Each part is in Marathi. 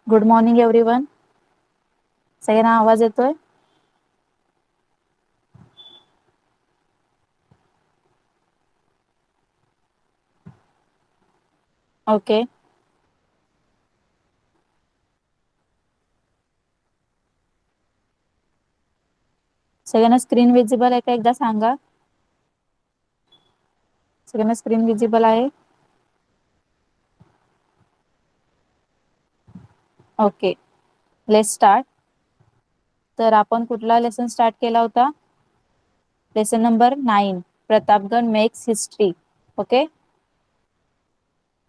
Good morning everyone. सगळ्यांना आवाज येतोय? ओके. सगळ्यांना स्क्रीन विजिबल आहे का एकदा सांगा? सगळ्यांना स्क्रीन विजिबल आहे? Okay, let's start. तर आपण कुठला लेसन स्टार्ट केला होता? Lesson number 9, Pratapgad makes history. ओके,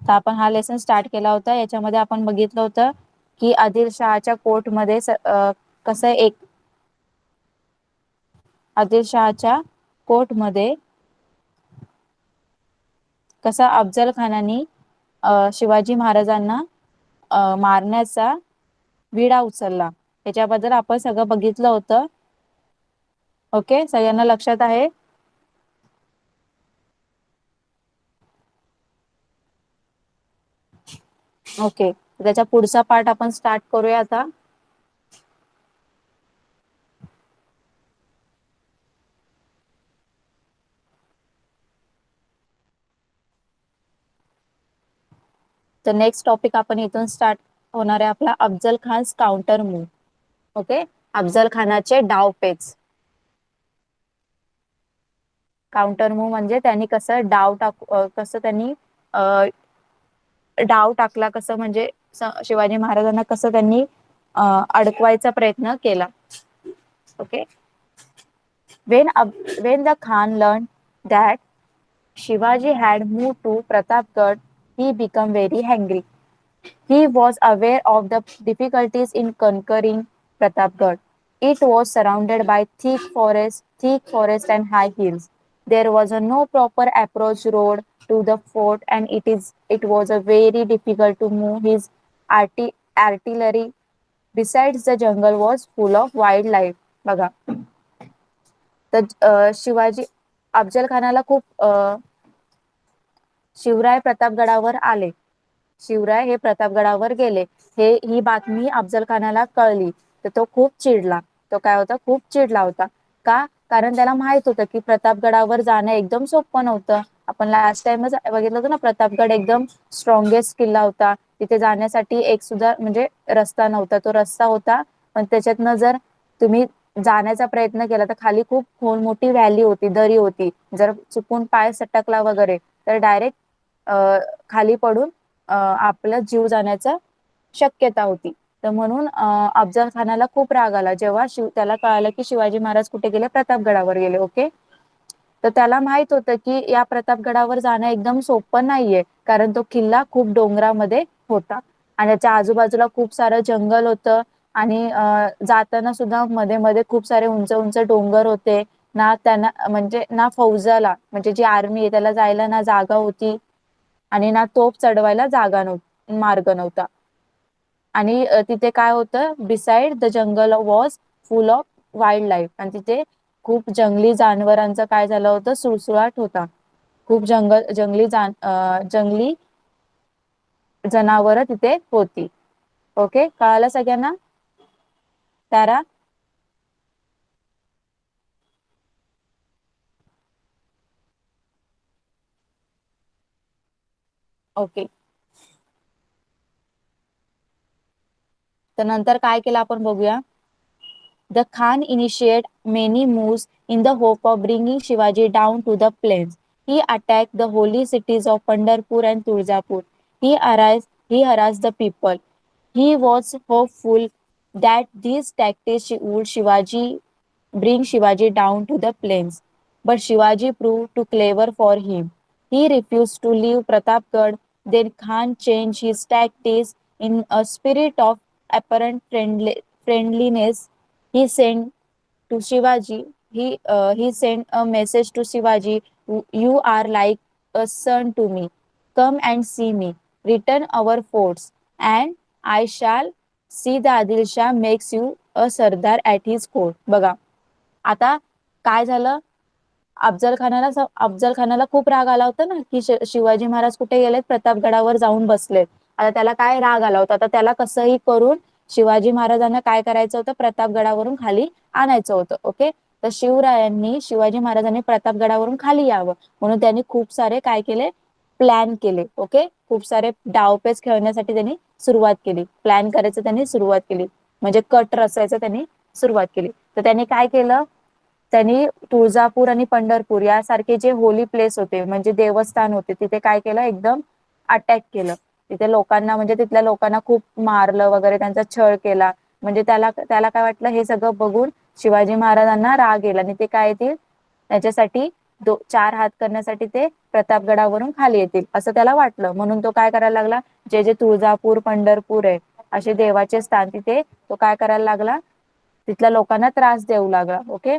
तर आपण हा लेसन स्टार्ट केला होता. याच्यामध्ये आपण बघितलं होतं की आदिलशहाच्या कोर्टमध्ये कसं आदिलशहाच्या कोर्टमध्ये कसा अफजल खानाने शिवाजी महाराजांना मारण्याचा विडा उचलला, त्याच्याबद्दल आपण सगळं बघितलं होतं. ओके, सगळ्यांना लक्षात आहे? ओके, त्याचा पुढचा पार्ट आपण स्टार्ट करूया आता. तर नेक्स्ट टॉपिक आपण इथून स्टार्ट होणार आहे आपला Afzal Khan counter move. Okay, Afzal खानाचे डावपेच. काउंटर मूव म्हणजे त्यांनी कसं कसं त्यांनी डाव टाकला, कसं म्हणजे शिवाजी महाराजांना कसं त्यांनी अडकवायचा प्रयत्न केला. Okay, when the Khan learned that Shivaji had moved to Pratapgarh, he became very angry. He was aware of the difficulties in conquering Pratapgarh. It was surrounded by thick forest and high hills. There was no proper approach road to the fort, and it was a very difficult to move his artillery. Besides, the jungle was full of wildlife. बघा, तर शिवाजी अफजल खानाला खूप शिवराय प्रतापगडावर आले. शिवराय हे प्रतापगडावर गेले, ही बातमी अफजल खानाला कळली. तर तो खूप चिडला. तो काय होता, खूप चिडला होता. का? कारण त्याला माहित होतं की प्रतापगडावर जाणं एकदम सोपं नव्हतं. आपण लास्ट टाइमच बघितलं होतं ना, प्रतापगड एकदम स्ट्रॉंगेस्ट किल्ला होता. तिथे जाण्यासाठी एक सुद्धा म्हणजे रस्ता नव्हता. तो रस्ता होता, पण त्याच्यातनं जर तुम्ही जाण्याचा प्रयत्न केला तर खाली खूप मोठी व्हॅली होती, दरी होती. जर चुकून पाय सटकला वगैरे तर डायरेक्ट खाली पडून आपला जीव जाण्याचा शक्यता होती. तर म्हणून अफजल खानाला खूप राग आला जेव्हा त्याला कळालं की शिवाजी महाराज कुठे गेले, प्रतापगडावर गेले. ओके, तर त्याला माहित होतं की या प्रतापगडावर जाणं एकदम सोपं नाहीये, कारण तो किल्ला खूप डोंगरामध्ये होता आणि त्याच्या आजूबाजूला खूप सारं जंगल होतं. आणि जाताना सुद्धा मध्ये मध्ये खूप सारे उंच उंच डोंगर होते. ना त्यांना म्हणजे ना फौजाला म्हणजे जी आर्मी आहे त्याला जायला ना जागा होती, आणि ना तोफ चढवायला मार्ग नव्हता. आणि तिथे काय होतं, beside the jungle was full of wild life, आणि तिथे खूप जंगली जानवरांचं काय झालं होतं, सुळसुळाट होता. खूप जंगली जनावर तिथे होती. ओके, कळालं सगळ्यांना? तारा? ओके, तर नंतर काय केलं आपण बघूया. The Khan initiated many moves in the hope of bringing Shivaji down to the plains. He attacked the holy cities of Pandharpur and Turzapur. He harassed the people. He was hopeful that these tactics would bring Shivaji down to the plains. But Shivaji proved too clever for him. He refused to leave Pratapgarh. Then Khan changed his tactics in a spirit of apparent friendliness. He sent to Shivaji. He sent a message to Shivaji. You are like a son to me. Come and see me. Return our forts, and I shall see the Adil Shah makes you a Sardar at his court. बघा, आता काय झालं, अफजल खानाला खूप राग आला होता ना की शिवाजी महाराज कुठे गेलेत, प्रतापगडावर जाऊन बसलेत. आता त्याला काय राग आला होता, तर त्याला कसंही करून शिवाजी महाराजांना काय करायचं होतं, प्रतापगडावरून खाली आणायचं होतं. ओके. तर शिवरायांनी शिवाजी महाराजांनी प्रतापगडावरून खाली यावं म्हणून त्यांनी खूप सारे काय केले, प्लॅन केले. ओके. खूप सारे डावपेच खेळण्यासाठी त्यांनी सुरुवात केली, प्लॅन करायचं त्यांनी सुरुवात केली, म्हणजे कट रचायचं त्यांनी सुरुवात केली. तर त्यांनी काय केलं, त्यांनी तुळजापूर आणि पंढरपूर यासारखे जे होली प्लेस होते, म्हणजे देवस्थान होते, तिथे काय केलं, एकदम अटॅक केलं. तिथे लोकांना, म्हणजे तिथल्या लोकांना खूप मारलं वगैरे, त्यांचा छळ केला. म्हणजे त्याला त्याला काय वाटलं, हे सगळं बघून शिवाजी महाराजांना राग येईल आणि ते काय येतील, त्याच्यासाठी चार हात करण्यासाठी ते प्रतापगडावरून खाली येतील असं त्याला वाटलं. म्हणून तो काय करायला लागला, जे जे तुळजापूर पंढरपूर आहे असे देवाचे स्थान, तिथे तो काय करायला लागला, तिथल्या लोकांना त्रास देऊ लागला. ओके.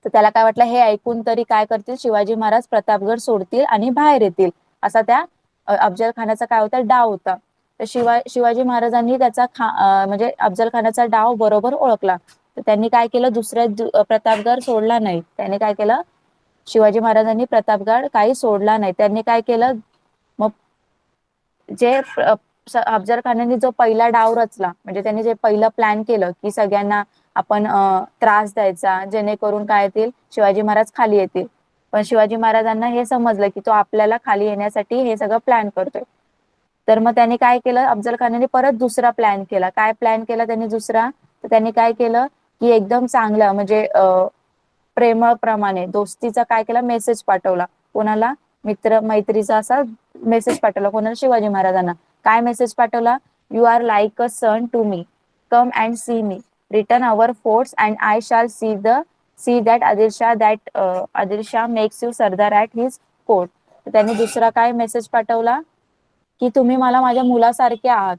तर त्याला काय वाटलं, हे ऐकून तरी काय करतील, शिवाजी महाराज प्रतापगड सोडतील आणि बाहेर येतील, असा त्या अफजल खानाचा काय होता, डाव होता. तर शिवाजी महाराजांनी त्याचा म्हणजे अफजल खानाचा डाव बरोबर ओळखला. तर त्यांनी काय केलं, प्रतापगड सोडला नाही. त्यांनी काय केलं, शिवाजी महाराजांनी प्रतापगड काही सोडला नाही. त्यांनी काय केलं, मग जे अफजल खानाने जो पहिला डाव रचला, म्हणजे त्यांनी जे पहिलं प्लॅन केलं की सगळ्यांना आपण त्रास द्यायचा, जेणेकरून काय येतील, शिवाजी महाराज खाली येतील. पण शिवाजी महाराजांना हे समजलं की तो आपल्याला खाली येण्यासाठी हे सगळं प्लॅन करतोय. तर मग त्यांनी काय केलं, अफजल खानाने परत दुसरा प्लॅन केला. काय प्लॅन केला त्यांनी दुसरा, तर त्यांनी काय केलं की एकदम चांगलं, म्हणजे प्रेमळ प्रमाणे दोस्तीचा काय केला, मेसेज पाठवला. कोणाला, मित्र मैत्रीचा असा मेसेज पाठवला. कोणाला, शिवाजी महाराजांना. काय मेसेज पाठवला, you are like a son to me, come and see me, return our forts and I shall see that Adilshah makes you sardar at his court. त्यांनी दुसरा काय मेसेज पाठवला, की तुम्ही मला माझ्या मुलासारखे आहात,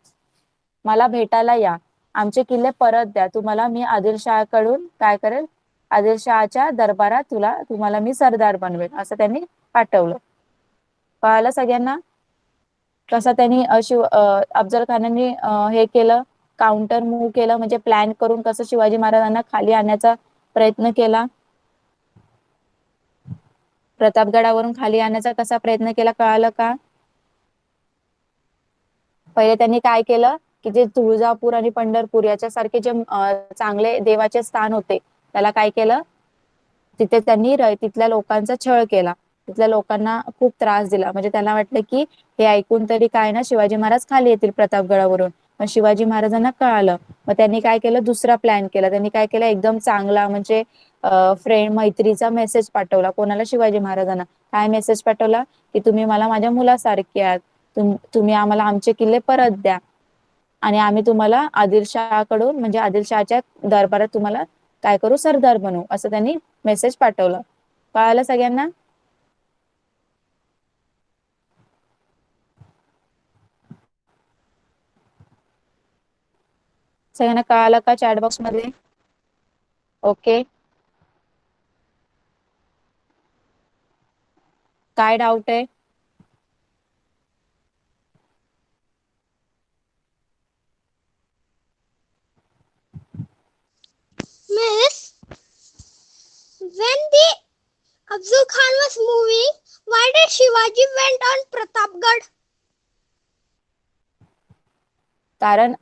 मला भेटायला या, आमचे किल्ले परत द्या, तुम्हाला मी आदिलशहाकडून काय करेल, आदिलशहाच्या दरबारात तुम्हाला मी सरदार बनवेल, असं त्यांनी पाठवलं. कळालं सगळ्यांना, कसं त्यांनी अफजल खानाने हे केलं, काउंटर मूव्ह केलं, म्हणजे प्लॅन करून कसं शिवाजी महाराजांना खाली आणण्याचा प्रयत्न केला, प्रतापगडावरून खाली आणण्याचा कसा प्रयत्न केला, कळालं का. पहिले त्यांनी काय केलं, की जे तुळजापूर आणि पंढरपूर याच्यासारखे जे चांगले देवाचे स्थान होते, त्याला काय केलं, तिथे त्यांनी तिथल्या लोकांचा छळ केला, तिथल्या लोकांना खूप त्रास दिला. म्हणजे त्यांना वाटलं की हे ऐकून तरी काय ना, शिवाजी महाराज खाली येतील प्रतापगडावरून. पण शिवाजी महाराजांना कळालं. मग त्यांनी काय केलं, दुसरा प्लॅन केला. त्यांनी काय केलं, एकदम चांगला, म्हणजे फ्रेंड मैत्रीचा मेसेज पाठवला. कोणाला, शिवाजी महाराजांना. काय मेसेज पाठवला, की तुम्ही मला माझ्या मुलासारखे आहात, तुम्ही आम्हाला आमचे किल्ले परत द्या आणि आम्ही तुम्हाला आदिलशहाकडून, म्हणजे आदिलशहाच्या दरबारात तुम्हाला काय करू, सरदार बनवू, असं त्यांनी मेसेज पाठवला. कळालं सगळ्यांना. सगळ्यांना कळालं का चॅट बॉक्स मध्ये. ओके. काय डाऊट आहे. Miss, when the Afzal Khan was moving, why did Shivaji went on Pratapgarh? कारण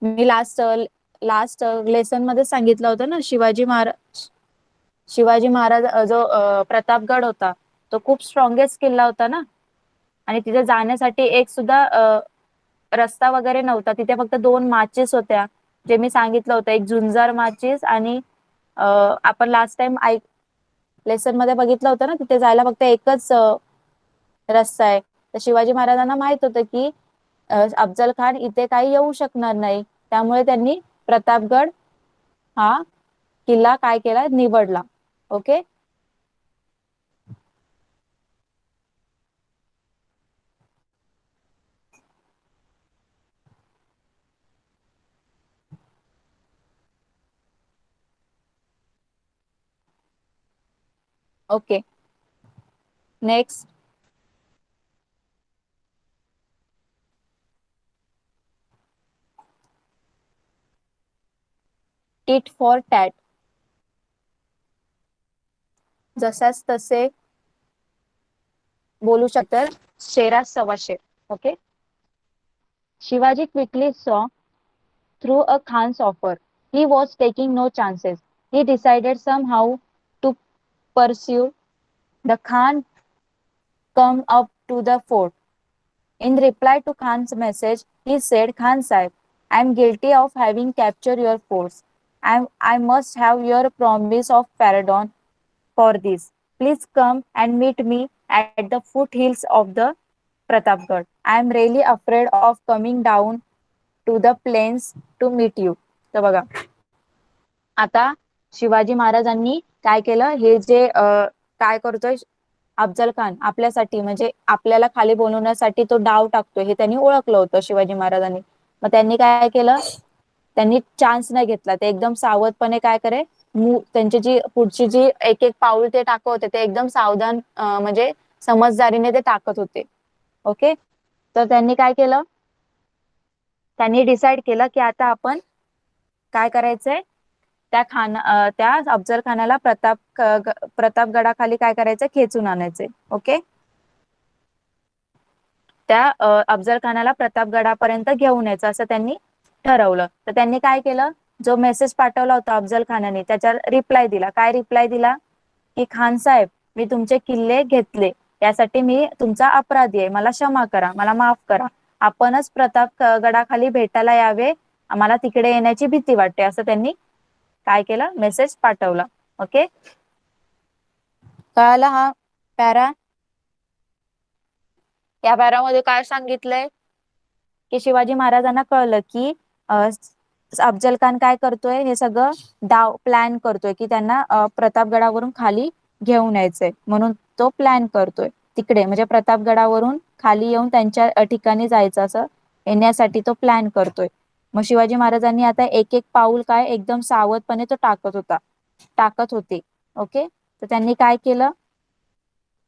मी लास्ट लेसन मध्ये सांगितलं होतं ना, शिवाजी महाराज जो प्रतापगड होता, तो खूप स्ट्रॉंगेस्ट किल्ला होता ना. आणि तिथे जाण्यासाठी एक सुद्धा रस्ता वगैरे नव्हता. तिथे फक्त दोन माचीस होत्या, जे मी सांगितलं होतं, एक झुंजार माचीस आणि आपण लास्ट टाइम लेसन मध्ये बघितलं होतं ना, तिथे जायला फक्त एकच रस्ता आहे. तर शिवाजी महाराजांना माहित होतं की अफजल खान इथे काही येऊ शकणार नाही, त्यामुळे त्यांनी प्रतापगड हा किल्ला काय केला, निवडला. Okay. Okay. Next. Tit for tat, जसाच तसे बोलू शकतात, शेरात सव्वा शेर. Okay. Shivaji quickly saw through a Khan's offer. He was taking no chances. He decided somehow to pursue the Khan come up to the fort. In reply to Khan's message, he said, Khan Sahib, I am guilty of having captured your force. I must have your promise of pardon for this. Please come and meet me at the foothills of the Pratapgarh. I am really afraid of coming down to the plains to meet you. तर बघा आता शिवाजी महाराजांनी काय केलं हे जे काय करतोय अफजल खान आपल्यासाठी म्हणजे आपल्याला खाली बोलवण्यासाठी तो डाव टाकतोय हे त्यांनी ओळखलं होतं शिवाजी महाराजांनी. मग त्यांनी काय केलं त्यांनी चान्स नाही घेतला ते एकदम सावधपणे काय करे त्यांची जी पुढची जी एक एक पाऊल ते टाकत होते ते एकदम सावधान म्हणजे समजदारीने ते टाकत होते. ओके तर त्यांनी काय केलं त्यांनी डिसाईड केलं की आता आपण काय करायचंय त्या अफजल खानाला प्रतापगडाखाली काय करायचं खेचून आणायचे. ओके त्या अफजल खानाला प्रतापगडापर्यंत घेऊन यायचं असं त्यांनी ठरवलं. तर त्यांनी काय केलं जो मेसेज पाठवला होता अफजल खानाने त्याच्या रिप्लाय दिला. काय रिप्लाय दिला की खान साहेब मी तुमचे किल्ले घेतले यासाठी मी तुमचा अपराधी आहे मला क्षमा करा मला माफ करा आपणच प्रतापगडाखाली भेटायला यावे आम्हाला तिकडे येण्याची भीती वाटते असं त्यांनी काय केलं मेसेज पाठवला. ओके कळाला हा पॅरा. या पॅरामध्ये काय सांगितलंय की शिवाजी महाराजांना कळलं की अफजल खान काय करतोय हे सगळं डाव प्लॅन करतोय की त्यांना प्रतापगडावरून खाली घेऊन यायचंय म्हणून तो प्लॅन करतोय तिकडे म्हणजे प्रतापगडावरून खाली येऊन त्यांच्या ठिकाणी जायचं असं येण्यासाठी तो प्लॅन करतोय. मग शिवाजी महाराजांनी आता एक एक पाऊल काय एकदम सावधपणे तो टाकत होते. ओके तर त्यांनी काय केलं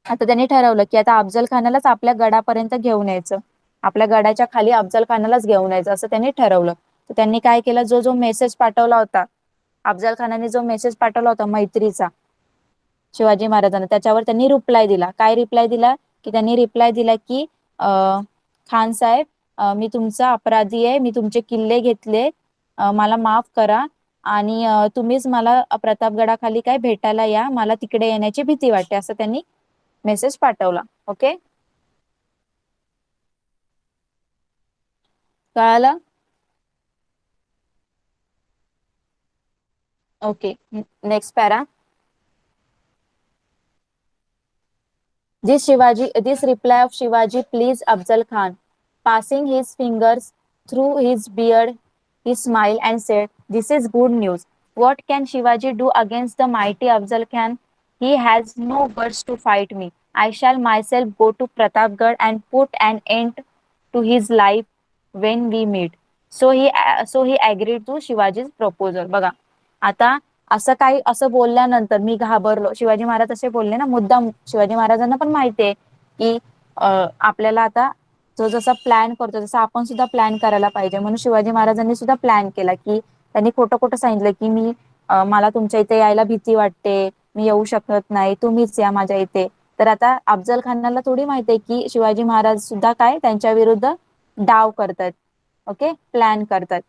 आता त्यांनी ठरवलं की आता अफजल खानालाच आपल्या गडापर्यंत घेऊन यायचं आपल्या गडाच्या खाली अफजल खानालाच घेऊन यायचं असं त्यांनी ठरवलं. तर त्यांनी काय केलं जो जो मेसेज पाठवला होता अफजल खानाने जो मेसेज पाठवला होता मैत्रीचा शिवाजी महाराजांना त्याच्यावर त्यांनी रिप्लाय दिला. काय रिप्लाय दिला की त्यांनी रिप्लाय दिला की खान साहेब मी तुमचा अपराधी आहे मी तुमचे किल्ले घेतले मला माफ करा आणि तुम्हीच मला प्रतापगडाखाली काय भेटायला या मला तिकडे येण्याची भीती वाटते असं त्यांनी मेसेज पाठवला. ओके कळालं. Okay next para. This reply of Shivaji pleased Afzal Khan. Passing his fingers through his beard, he smiled and said, This is good news. What can Shivaji do against the mighty Afzal Khan? He has no guts to fight me. I shall myself go to Pratapgarh and put an end to his life when we meet. So he agreed to Shivaji's proposal. बघा आता असं काही असं बोलल्यानंतर मी घाबरलो शिवाजी महाराज असे बोलले ना मुद्दाम शिवाजी महाराजांना पण माहितीये की आपल्याला आता जो जसा प्लॅन करतो तसं आपण सुद्धा प्लॅन करायला पाहिजे म्हणून शिवाजी महाराजांनी सुद्धा प्लॅन केला की त्यांनी खोटं खोटं सांगितलं की मी मला तुमच्या इथे यायला भीती वाटते मी येऊ शकत नाही तुम्हीच या माझ्या इथे. तर आता अफजल खानाला थोडी माहिती आहे की शिवाजी महाराज सुद्धा काय त्यांच्या विरुद्ध डाव करतात. ओके प्लॅन करतात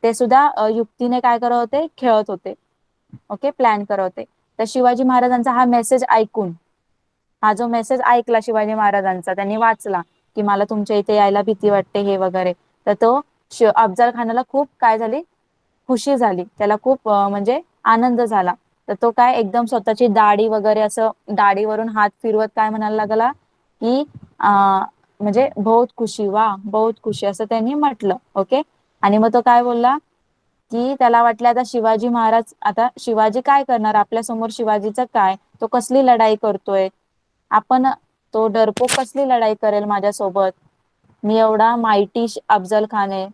ते सुद्धा युक्तीने काय करत होते खेळत होते. ओके प्लॅन करत होते. तर शिवाजी महाराजांचा हा मेसेज ऐकून हा जो मेसेज ऐकला शिवाजी महाराजांचा त्यांनी वाचला की मला तुमच्या इथे यायला भीती वाटते हे वगैरे तर तो अफजल खानाला खूप काय झाली खुशी झाली त्याला खूप म्हणजे आनंद झाला. तर तो काय एकदम स्वतःची दाढी वगैरे असं दाढीवरून हात फिरवत काय म्हणायला लागला की म्हणजे बहुत खुशी वा बहुत खुशी असं त्यांनी म्हटलं. ओके आणि मग तो काय बोलला की त्याला वाटलं आता शिवाजी महाराज आता शिवाजी काय करणार आपल्या समोर शिवाजीचं काय तो कसली लढाई करतोय आपण तो डरपोक कसली लढाई करेल माझ्यासोबत मी एवढा माहिती अफजल खान आहे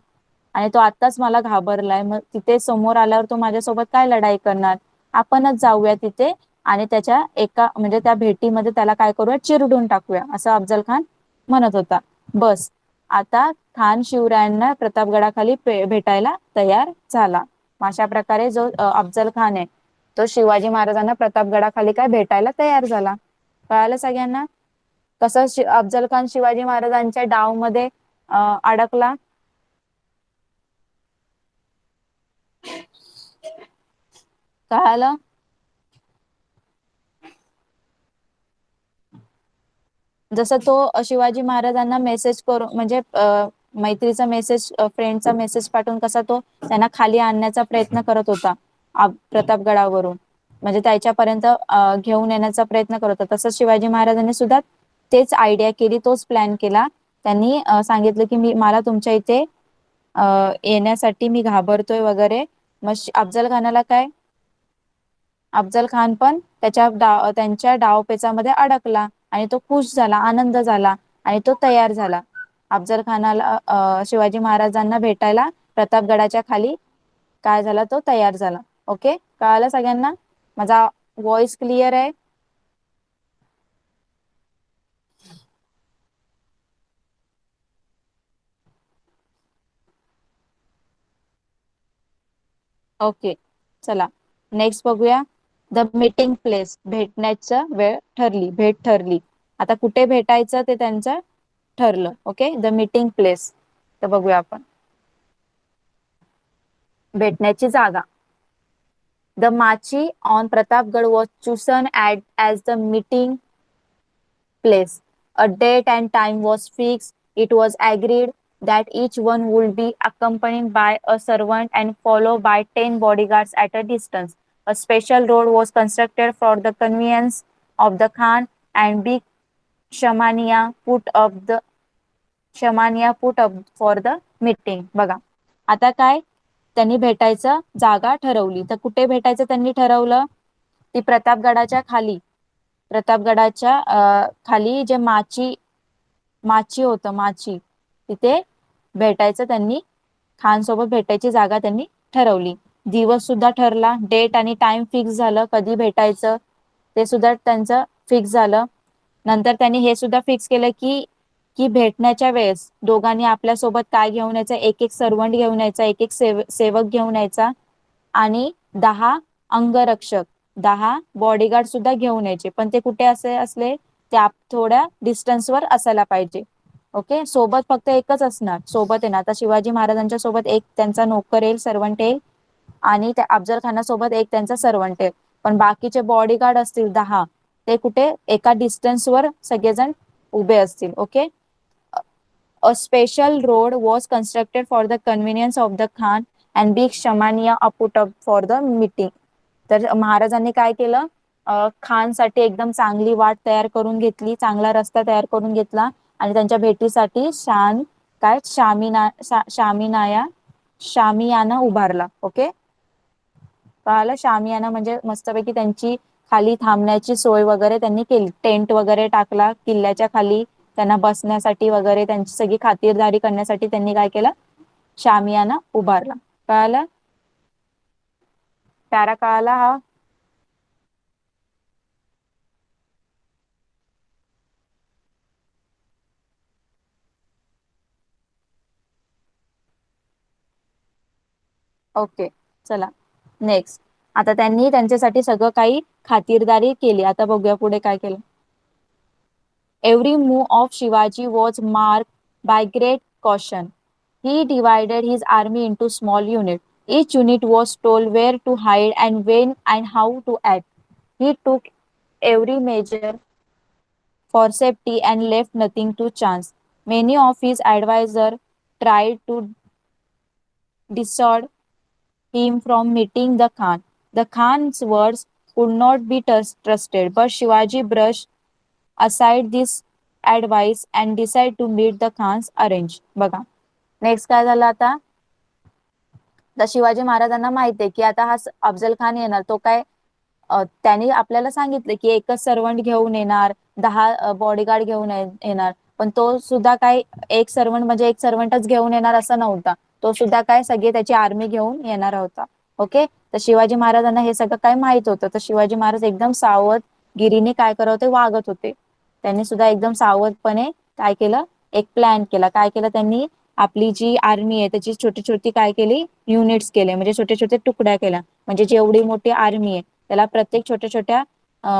आणि तो आत्ताच मला घाबरलाय मग तिथे समोर आल्यावर तो माझ्यासोबत काय लढाई करणार आपणच जाऊया तिथे आणि त्याच्या एका म्हणजे त्या भेटीमध्ये त्याला काय करूया चिरडून टाकूया असं अफजल खान म्हणत होता. बस आता खान शिवरायांना प्रतापगडाखाली भेटायला तयार झाला. अशा प्रकारे जो अफजल खान आहे तो शिवाजी महाराजांना प्रतापगडाखाली काय भेटायला तयार झाला. कळालं सगळ्यांना कसं अफजल खान शिवाजी महाराजांच्या डाव मध्ये अडकला. कळालं? जसं तो शिवाजी महाराजांना मेसेज करून म्हणजे मैत्रीचा मेसेज फ्रेंडचा मेसेज पाठवून कसा तो त्यांना खाली आणण्याचा प्रयत्न करत होता प्रतापगडावरून, म्हणजे त्याच्यापर्यंत घेऊन येण्याचा प्रयत्न करत होता. तसंच शिवाजी महाराजांनी सुद्धा तेच आयडिया केली, तोच प्लॅन केला. त्यांनी सांगितलं की मला तुमच्या इथे येण्यासाठी मी घाबरतोय वगैरे. मग अफजल खानाला काय, अफजल खान पण त्यांच्या डावपेचामध्ये अडकला आणि तो खुश झाला, आनंद झाला आणि तो तयार झाला. अफजल खानाला शिवाजी महाराजांना भेटायला प्रतापगडाच्या खाली काय झाला, तो तयार झाला. ओके, कळालं सगळ्यांना? माझा व्हॉइस क्लिअर आहे? ओके, चला नेक्स्ट बघूया. द मीटिंग प्लेस, भेटण्याचं वेळ ठरली, भेट ठरली. आता कुठे भेटायचं ते त्यांचं ठरलं. Okay, the meeting place. तर बघूया आपण भेटण्याची जागा. The Machi on Pratapgad was chosen as the meeting place. A date and time was fixed. It was agreed that each one would be accompanied by a servant and followed by 10 bodyguards at a distance. A special road was constructed for the convenience of the Khan and big shamaniya put up for the meeting. बघा आता काय, त्यांनी भेटायचं जागा ठरवली. तर कुठे भेटायचं त्यांनी ठरवलं? ती प्रतापगडाच्या खाली, प्रतापगडाच्या खाली जे माची होतं, माची, तिथे भेटायचं त्यांनी. खान सोबत भेटायची जागा त्यांनी ठरवली. दिवस सुद्धा ठरला, डेट आणि टाइम फिक्स झालं, कधी भेटायचं ते सुद्धा त्यांचं फिक्स झालं. नंतर त्यांनी हे सुद्धा फिक्स केलं की की भेटण्याच्या वेळेस दोघांनी आपल्या सोबत काय घेऊन यायचं, एक एक सर्वंट घेऊन यायचा, एक एक सेवक घेऊन यायचा आणि 10 अंगरक्षक, 10 बॉडीगार्ड सुद्धा घेऊन यायचे. पण ते कुठे असले, त्या थोड्या डिस्टन्सवर असायला पाहिजे. ओके, सोबत फक्त एकच असणार, सोबत येणार. आता शिवाजी महाराजांच्या सोबत एक त्यांचा नोकर येईल, सर्वंट येईल आणि त्या अफजल खानासोबत एक त्यांचा सर्वंट येईल. पण बाकीचे बॉडीगार्ड असतील 10, ते कुठे एका डिस्टन्सवर सगळेजण उभे असतील. Okay, a special road was constructed for the convenience of the Khan and big shamaniya put up for the meeting. तर महाराजांनी काय केलं, खानसाठी एकदम चांगली वाट तयार करून घेतली, चांगला रस्ता तयार करून घेतला आणि त्यांच्या भेटीसाठी शामियाना उभारला. ओके, कळालं? शामियाना म्हणजे मस्तपैकी त्यांची खाली थांबण्याची सोय वगैरे त्यांनी केली, टेंट वगैरे टाकला किल्ल्याच्या खाली त्यांना बसण्यासाठी वगैरे, त्यांची सगळी खातिरदारी करण्यासाठी त्यांनी काय केलं, शामियाना उभारला. कळालं? प्यारा कळाला हा? ओके, चला नेक्स्ट. आता त्यांनी त्यांच्यासाठी सगळं काही खातिरदारी केली. आता बघूया पुढे काय केलं. Every move of Shivaji was marked by great caution. He divided his army into small units. Each unit was told where to hide and when and how to act. He took every measure for safety and left nothing to chance. Many of his advisors tried to dissuade him from meeting the Khan. The Khan's words could not be trusted, but Shivaji brushed aside this advice and decided to meet the Khan's arrange. बघा नेक्स्ट काय झालं आता. तर शिवाजी महाराजांना माहिती आहे की आता हा अफजल खान येणार, तो काय त्यांनी आपल्याला सांगितलं की एकच सर्वंट घेऊन येणार, 10 बॉडीगार्ड घेऊन येणार. पण तो सुद्धा काय एक सर्वंट म्हणजे एक सर्वंटच घेऊन येणार असं नव्हता, तो सुद्धा काय सगळे त्याची आर्मी घेऊन येणार होता. ओके, तर शिवाजी महाराजांना हे सगळं काय माहित होतं. तर शिवाजी महाराज एकदम सावधगिरीने काय करत होते, वागत होते. त्यांनी सुद्धा एकदम सावधपणे काय केलं, एक प्लॅन केला. काय केलं त्यांनी, आपली जी आर्मी आहे त्याची छोटी छोटी काय केली, युनिट्स केले, म्हणजे छोटे छोटे तुकड्या केल्या. म्हणजे जेवढी मोठी आर्मी आहे त्याला प्रत्येक छोट्या छोट्या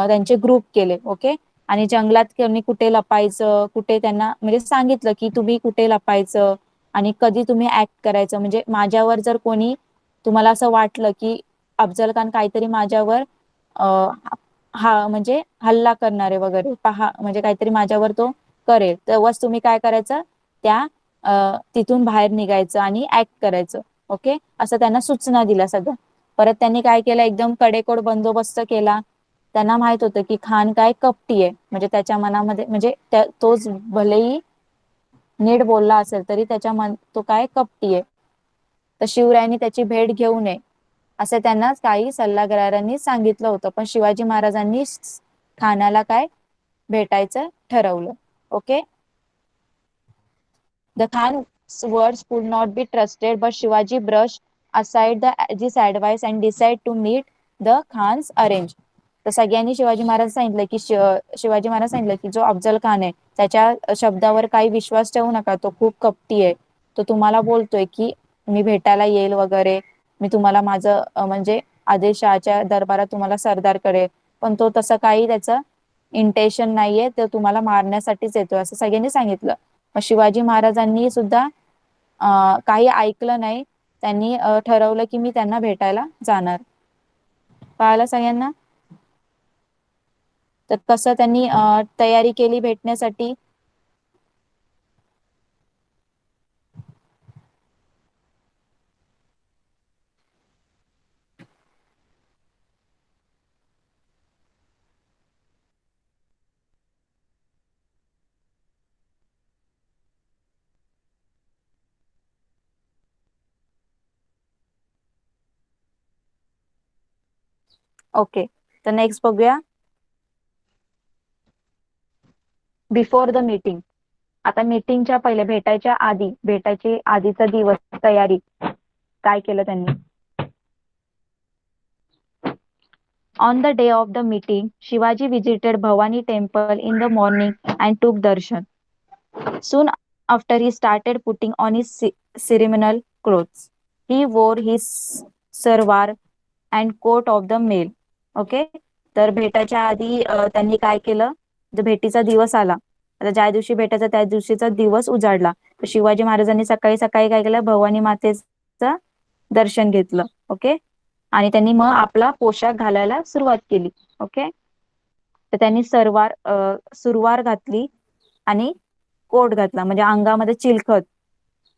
त्यांचे ग्रुप केले. ओके, आणि जंगलात त्यांनी कुठे लपायचं, कुठे त्यांना म्हणजे सांगितलं की तुम्ही कुठे लपायचं आणि कधी तुम्ही ऍक्ट करायचं. म्हणजे माझ्यावर जर कोणी तुम्हाला असं वाटलं की अफजल खान काहीतरी माझ्यावर हा म्हणजे हल्ला करणारे वगैरे पहा, म्हणजे काहीतरी माझ्यावर तो करेल, तेव्हाच तुम्ही काय करायचं, त्या तिथून बाहेर निघायचं आणि ऍक्ट करायचं. ओके, असं त्यांना सूचना दिल्या सगळं. परत त्यांनी काय केलं, एकदम कडेकोट बंदोबस्त केला. त्यांना माहित होतं की खान काय कपटी आहे, म्हणजे त्याच्या मनामध्ये म्हणजे तोच भलेही नीट बोलला असेल तरी तो काय कपटी आहे, तर शिवरायांनी त्याची भेट घेऊ नये असं त्यांना काही सल्लागारांनी सांगितलं होतं. पण शिवाजी महाराजांनी खानाला काय भेटायचं ठरवलं. Okay, the Khan's words could not be trusted, but Shivaji brushed aside this advice and decided to meet the Khan's arrange. तर सगळ्यांनी शिवाजी महाराज सांगितलं की शिवाजी महाराज सांगितलं की जो अफजल खान आहे त्याच्या शब्दावर काही विश्वास ठेवू नका, तो खूप कपटी आहे. तो तुम्हाला बोलतोय की मी भेटायला येईल वगैरे, मी तुम्हाला माझं म्हणजे आदिलशहाच्या दरबारात तुम्हाला सरदार करेल, पण तो तसं काही त्याचं इंटेन्शन नाहीये, तो तुम्हाला मारण्यासाठीच येतोय असं सगळ्यांनी सांगितलं. मग शिवाजी महाराजांनी सुद्धा काही ऐकलं नाही. त्यांनी ठरवलं की मी त्यांना भेटायला जाणार. कळालं सगळ्यांना? तर कसं त्यांनी तयारी केली भेटण्यासाठी. ओके, तर नेक्स्ट बघूया, बिफोर द मीटिंग. आता मीटिंगच्या पहिले, भेटायची आधीचा दिवस, तयारी काय केलं त्यांनी. On the day of the meeting, Shivaji visited Bhavani temple in the morning and took darshan. Soon after, he started putting on his ceremonial clothes. He wore his sarwar and coat of the mail. Okay, तर भेटायच्या आधी त्यांनी काय केलं, जर भेटीचा दिवस आला, आता ज्या दिवशी भेटायचा त्या दिवशीचा दिवस उजाडला, तर शिवाजी महाराजांनी सकाळी सकाळी काय केलं, भवानी मातेचं दर्शन घेतलं. ओके, आणि त्यांनी मग आपला पोशाख घालायला सुरुवात केली. ओके, तर त्यांनी सुरवार घातली आणि कोट घातला, म्हणजे अंगामध्ये चिलखत,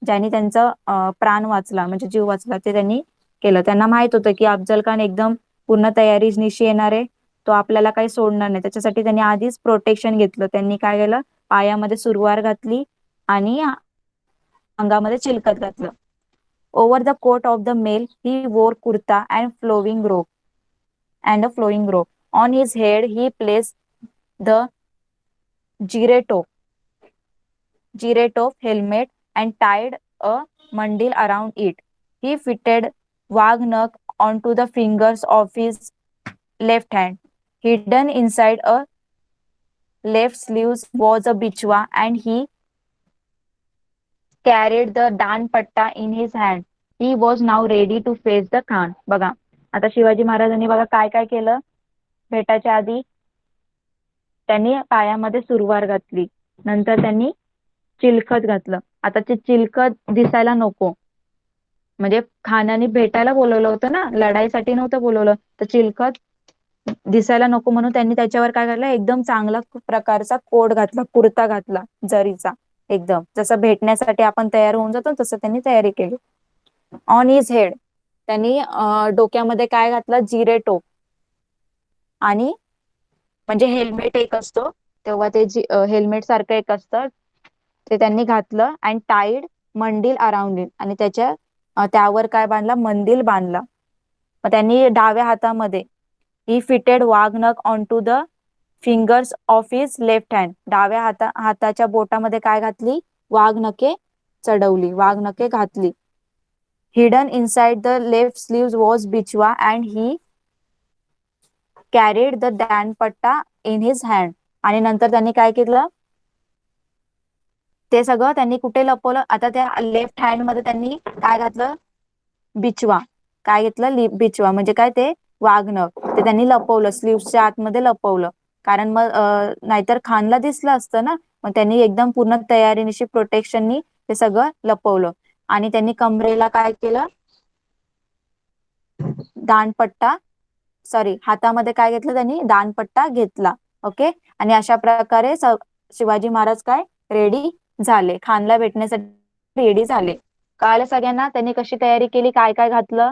ज्यांनी त्यांचा प्राण वाचला, म्हणजे जीव वाचला, ते त्यांनी केलं. त्यांना माहित होतं की अफजल खान एकदम पूर्ण तयारीनिशी येणार आहे, तो आपल्याला काही सोडणार नाही. त्याच्यासाठी त्यांनी आधीच प्रोटेक्शन घेतलं. त्यांनी काय केलं, पायामध्ये सुरवार घातली आणि अंगामध्ये चिलखत घातलं. Over the coat of the mail he wore kurta and flowing robe. On his head he placed the Giretop helmet and tied a mandil around it. He fitted Wagner onto the fingers of his left hand. Hidden inside a left sleeve was a bichwa, and he carried the danpatta in his hand. He was now ready to face the Khan. बघा, आता शिवाजी महाराजांनी बघा काय काय केलं. भेटायच्या आधी त्यांनी पायामध्ये सुरवार घातली, नंतर त्यांनी चिलखत घातलं. आता ते चिलखत दिसायला नको, म्हणजे खानाने भेटायला बोलवलं होतं ना, लढाईसाठी नव्हतं बोलवलं, तर चिलखत दिसायला नको म्हणून त्यांनी त्याच्यावर काय घातलं, एकदम चांगला प्रकारचा कोट घातला, कुर्ता घातला जरीचा, एकदम जसं भेटण्यासाठी आपण तयार होऊन जातो तसं त्यांनी तयारी केली. ऑन हिज हेड, त्यांनी डोक्यामध्ये काय घातलं, जिरेटोप, आणि म्हणजे हेल्मेट एक असतो तेव्हा ते हेल्मेट सारखं एक असतं ते त्यांनी घातलं. अँड टाईड मंडील अराउंड इट, आणि त्यावर काय बांधला, मंदिल बांधला. मग त्यांनी डाव्या हातामध्ये he fitted waghnakh on to the fingers of his left hand, डाव्या हाताच्या बोटामध्ये काय घातली, वाघनखे चढवली, वाघनखे घातली. Hidden inside the left sleeve was bichwa and he carried the dandpatta in his hand. आणि नंतर त्यांनी काय केलं, ते सगळं त्यांनी कुठे लपवलं, आता त्या लेफ्ट हँड मध्ये त्यांनी काय घातलं, बिचवा. काय घेतलं, बिचवा म्हणजे काय, ते वाघनख, ते त्यांनी लपवलं, स्लीव्सच्या आतमध्ये लपवलं. कारण मग नाहीतर खानला दिसलं असतं ना. मग त्यांनी एकदम पूर्ण तयारीनिशी प्रोटेक्शननी ते सगळं लपवलं. आणि त्यांनी कमरेला काय केलं, दांडपट्टा, सॉरी, हातामध्ये काय घेतलं त्यांनी, दांडपट्टा घेतला. ओके. आणि अशा प्रकारे शिवाजी महाराज काय रेडी झाले, खानला भेटण्यासाठी रेडी झाले. कळालं सगळ्यांना त्यांनी कशी तयारी केली, काय काय घातलं,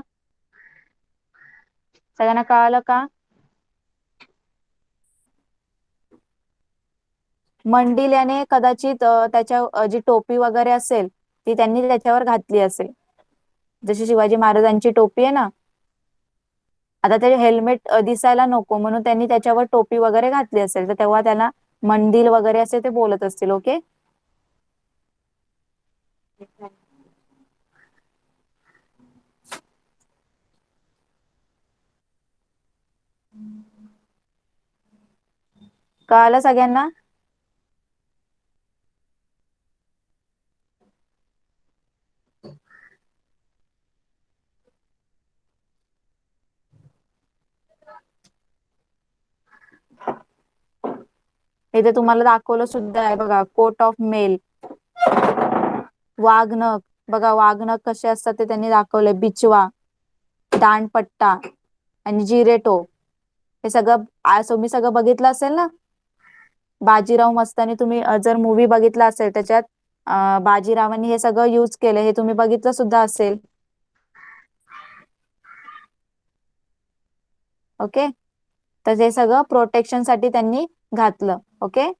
सगळ्यांना कळालं का? मंडिल्याने कदाचित त्याच्या जी टोपी वगैरे असेल ती त्यांनी त्याच्यावर घातली असेल, जशी शिवाजी महाराजांची टोपी आहे ना. आता ते हेल्मेट दिसायला नको म्हणून त्यांनी त्याच्यावर टोपी वगैरे घातली असेल, तर तेव्हा त्याला मंदिल वगैरे असे ते बोलत असतील. ओके. कळालं सगळ्यांना? इथे तुम्हाला दाखवलं सुद्धा आहे बघा, कोट ऑफ मेल, वाघनख, बघा वाघनख कसे असतात ते त्यांनी दाखवले, बिचवा, दांडपट्टा आणि जिरेटो, हे सगळं तुम्ही सगळं बघितलं असेल ना. बाजीराव मस्तानी तुम्ही जर मूवी बघितला असेल त्याच्यात बाजीरावांनी हे सगळं यूज केलं, हे तुम्ही बघितलं सुद्धा असेल. ओके. तर हे सगळं प्रोटेक्शन साठी त्यांनी घातलं. Okay.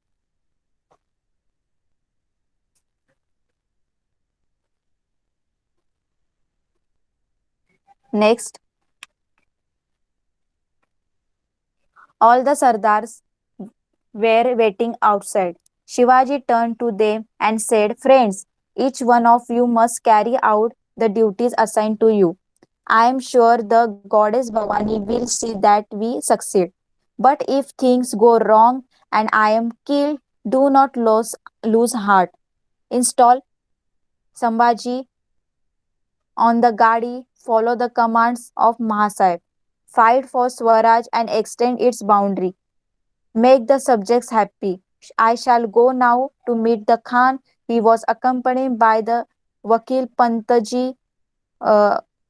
Next, all the sardars were waiting outside. Shivaji turned to them and said, "Friends, each one of you must carry out the duties assigned to you. I am sure the goddess Bhavani will see that we succeed. But if things go wrong and I am killed, do not lose heart. Install Sambhaji on the Gadi, follow the commands of Mahasahib. Fight for Swaraj and extend its boundary. Make the subjects happy. I shall go now to meet the Khan. He was accompanied by the Vakil Pantaji,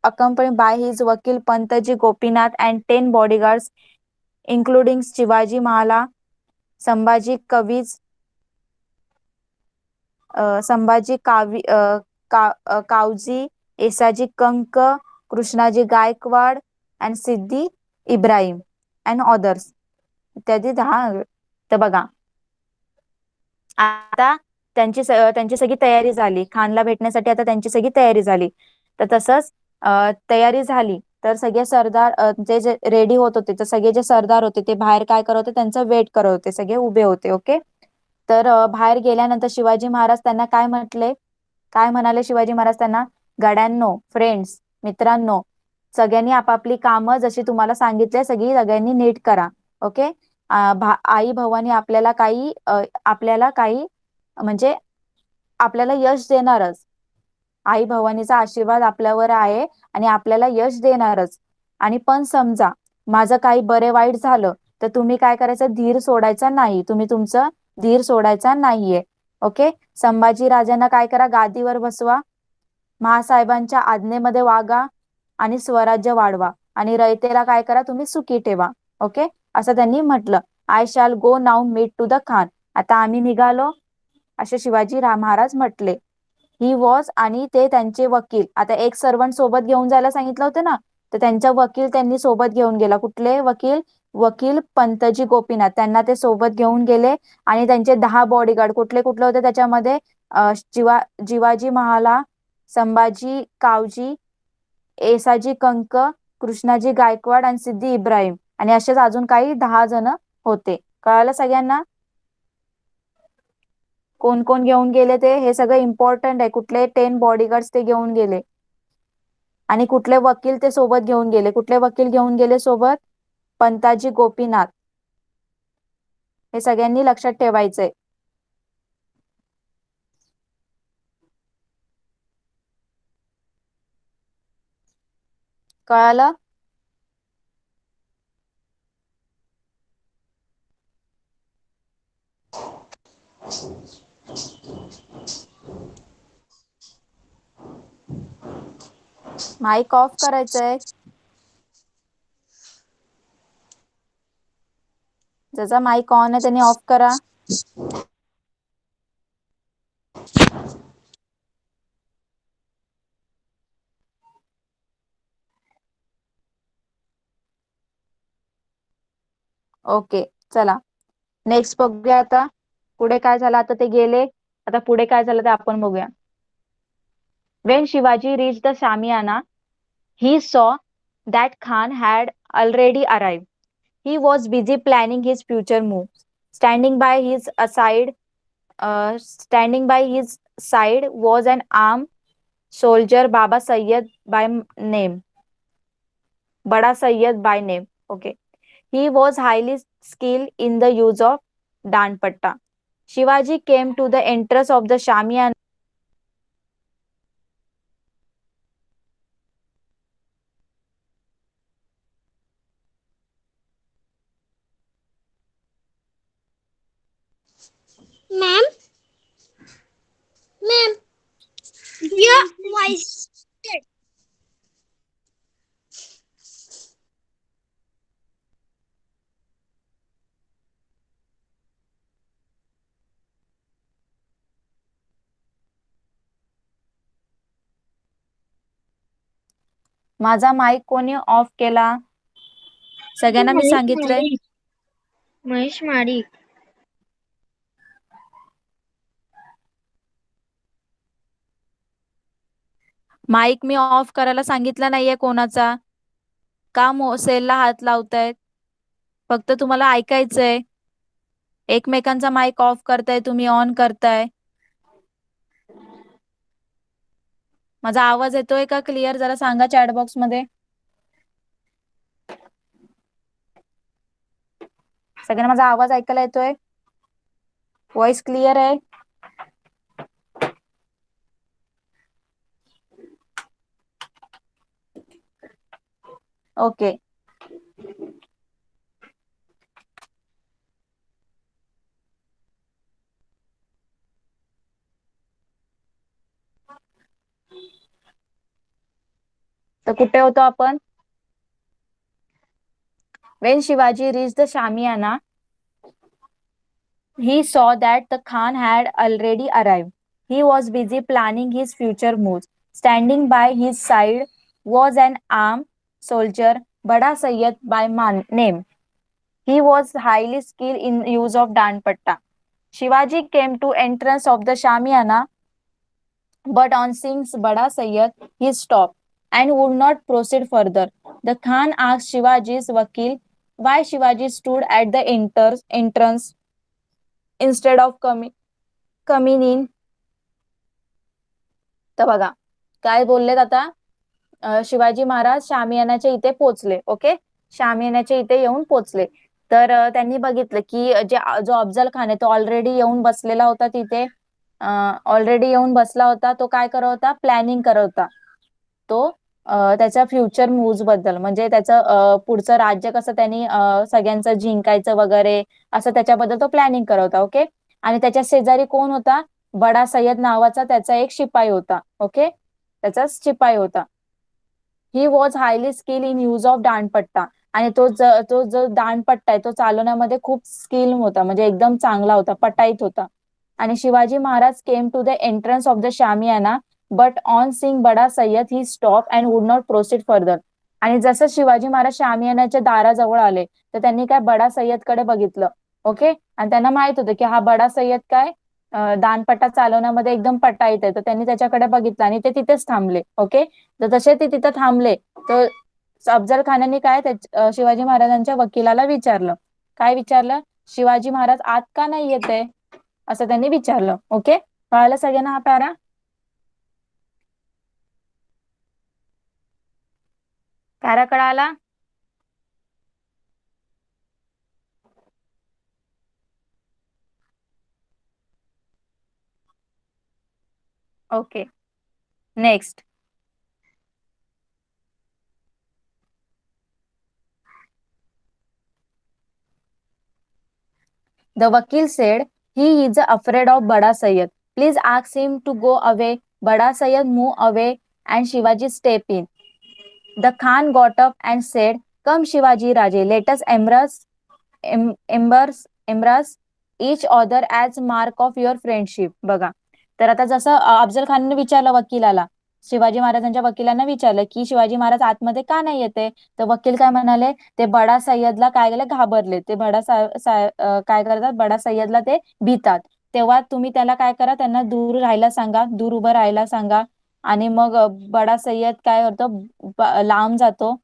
accompanied by his Vakil Pantaji Gopinath and 10 bodyguards, including Shivaji Mahala, Sambhaji Kaviz, Sambhaji Kavji, Yesaji Kank, Krishnaji Gaikwad and Siddi Ibrahim and others इत्यादी 10. तर बघा आता त्यांची सगळी तयारी झाली, खानला भेटण्यासाठी आता त्यांची सगळी तयारी झाली. तर तसंच तयारी झाली तर सगळे सरदार जे जे रेडी होत होते, तर सगळे जे सरदार होते ते बाहेर काय करत होते, त्यांचा वेट करत होते, सगळे उभे होते. ओके. तर बाहेर गेल्यानंतर शिवाजी महाराज त्यांना काय म्हटले, काय म्हणाले शिवाजी महाराज त्यांना, गड्यांनो, फ्रेंड्स, मित्रांनो, सगळ्यांनी आपापली कामं जशी तुम्हाला सांगितले सगळ्यांनी नीट करा. ओके. आई भवानी आपल्याला काही म्हणजे आपल्याला यश देणारच. आई भवानीचा आशीर्वाद आपल्यावर आहे आणि आपल्याला यश देणारच. आणि पण समजा माझं काही बरे वाईट झालं तर तुम्ही काय करायचं, धीर सोडायचा नाही, तुम्ही तुमचं धीर सोडायचा नाहीये. ओके. संभाजी राजांना काय करा, गादीवर बसवा, महासाहेबांच्या आज्ञेमध्ये वागा आणि स्वराज्य वाढवा आणि रयतेला काय करा, तुम्ही सुखी ठेवा. ओके. असं त्यांनी म्हटलं. I shall go now meet to the Khan. आता आम्ही निघालो असे शिवाजी महाराज म्हटले. ही वॉज, आणि ते त्यांचे वकील, आता एक सर्वंट सोबत घेऊन जायला सांगितलं होतं ना, तर त्यांच्या वकील त्यांनी सोबत घेऊन गेला. कुठले वकील, वकील पंतजी गोपीनाथ, त्यांना ते सोबत घेऊन गेले. आणि त्यांचे 10 बॉडीगार्ड कुठले कुठले होते त्याच्यामध्ये, जिवाजी महाला, संभाजी कावजी, येसाजी कंक, कृष्णाजी गायकवाड आणि सिद्धी इब्राहिम आणि असेच अजून काही 10 जण होते. कळालं सगळ्यांना कोण कोण घेऊन गेले ते, हे सगळं इम्पॉर्टंट आहे. कुठले 10 बॉडीगार्ड्स ते घेऊन गेले आणि कुठले वकील ते सोबत घेऊन गेले, कुठले वकील घेऊन गेले सोबत, पंताजी गोपीनाथ. हे सगळ्यांनी लक्षात ठेवायचंय. कळालं? माईक ऑफ करायचंय. ज्याचा माईक ऑन आहे त्याने ऑफ करा. ओके, चला नेक्स्ट बघूया. आता पुढे काय झालं, आता ते गेले, आता पुढे काय झालं ते आपण बघूया. When Shivaji reached the Shamiana, he saw that Khan had already arrived. He was busy planning his future moves. Standing by his side was an armed soldier, Baba Sayyid by name. Bada Sayyid by name. Okay. He was highly skilled in the use of Danpatta. Shivaji came to the entrance of the Shamiana. Ma'am, ma'am, your voice. माझा माईक कोणी ऑफ केला? सगळ्यांना मी सांगितलंय. महेश माडिक. माईक मी ऑफ करायला सांगितला नाहीये कोणाचा. का सेलला हात लावतायत? फक्त तुम्हाला ऐकायचंय. एकमेकांचा माईक ऑफ करताय, तुम्ही ऑन करताय. माझा आवाज येतोय का क्लिअर? जरा सांगा चॅट बॉक्स मध्ये. सगळ्यांना माझा आवाज ऐकायला येतोय? व्हॉइस क्लिअर आहे? ओके. तर कुठे होतो आपण? When Shivaji reached the Shamiana, he saw that the Khan had already arrived. He was busy planning his future moves. Standing by his side was an armed soldier, Bada Sayyid by name. He was highly skilled in use of Danpatta. Shivaji came to entrance of the Shamiana, but on seeing Bada Sayyid, he stopped and would not proceed further. The Khan asked Shivaji's Vakil why Shivaji stood at the entrance instead of coming in. तर बघा काय बोललेत आता. शिवाजी महाराज शामियानाच्या इथे पोचले. ओके, शामियानाच्या इथे येऊन पोचले. तर त्यांनी बघितलं की जो अफजल खान आहे तो ऑलरेडी येऊन बसलेला होता तिथे. ऑलरेडी येऊन बसला होता. तो काय करत होता? प्लॅनिंग करत होता. तो त्याच्या फ्युचर मूव्स बद्दल, म्हणजे त्याचं पुढचं राज्य कसं त्यांनी सगळ्यांचं जिंकायचं वगैरे असं त्याच्याबद्दल तो प्लॅनिंग करत होता. ओके, आणि त्याच्या शेजारी कोण होता? बडा सय्यद नावाचा त्याचा एक शिपाई होता. ओके, त्याचा शिपाई होता. He was highly skill in use of dandpatta. आणि तो जो दांडपट्टा आहे तो चालवण्यामध्ये खूप स्किल होता, म्हणजे एकदम चांगला होता, पटाईत होता. आणि Shivaji Maharaj came to the entrance of the shamiana, but on seeing Bada Sayyid he stop and would not proceed further. आणि जसं शिवाजी महाराज शामियानाच्या दाराजवळ आले तर त्यांनी काय बडा सय्यदकडे बघितलं. ओके, आणि त्यांना माहित होतं की हा बडा सय्यद काय दानपट्टा चालवण्यामध्ये एकदम पटाईत आहे. तर त्यांनी त्याच्याकडे बघितलं आणि ते तिथेच थांबले. ओके, तर तसे ते तिथं थांबले तर अफजल खानाने काय शिवाजी महाराजांच्या वकिलाला विचारलं. काय विचारलं? शिवाजी महाराज आत का नाही येते असं त्यांनी विचारलं. ओके, कळालं सगळ्यांना हा पॅरा? पॅरा कळाला? Okay, next. The Vakil said, he is afraid of Bada Sayyid. Please ask him to go away. Bada Sayyid move away and Shivaji step in. The Khan got up and said, "Come, Shivaji Raje, let us embrace each other as mark of your friendship." बघा, तर आता जसं अफजल खानने विचारलं वकिलाला, शिवाजी महाराजांच्या वकिलांना विचारलं की शिवाजी महाराज आतमध्ये का नाही येते, तर वकील काय म्हणाले, ते बडा सय्यदला काय गेले, घाबरले ते काय करतात, बडा सय्यदला ते भीतात. तेव्हा तुम्ही त्याला काय करा, त्यांना दूर राहायला सांगा, दूर उभं राहायला सांगा. आणि मग बडा सय्यद काय करतो, लांब जातो,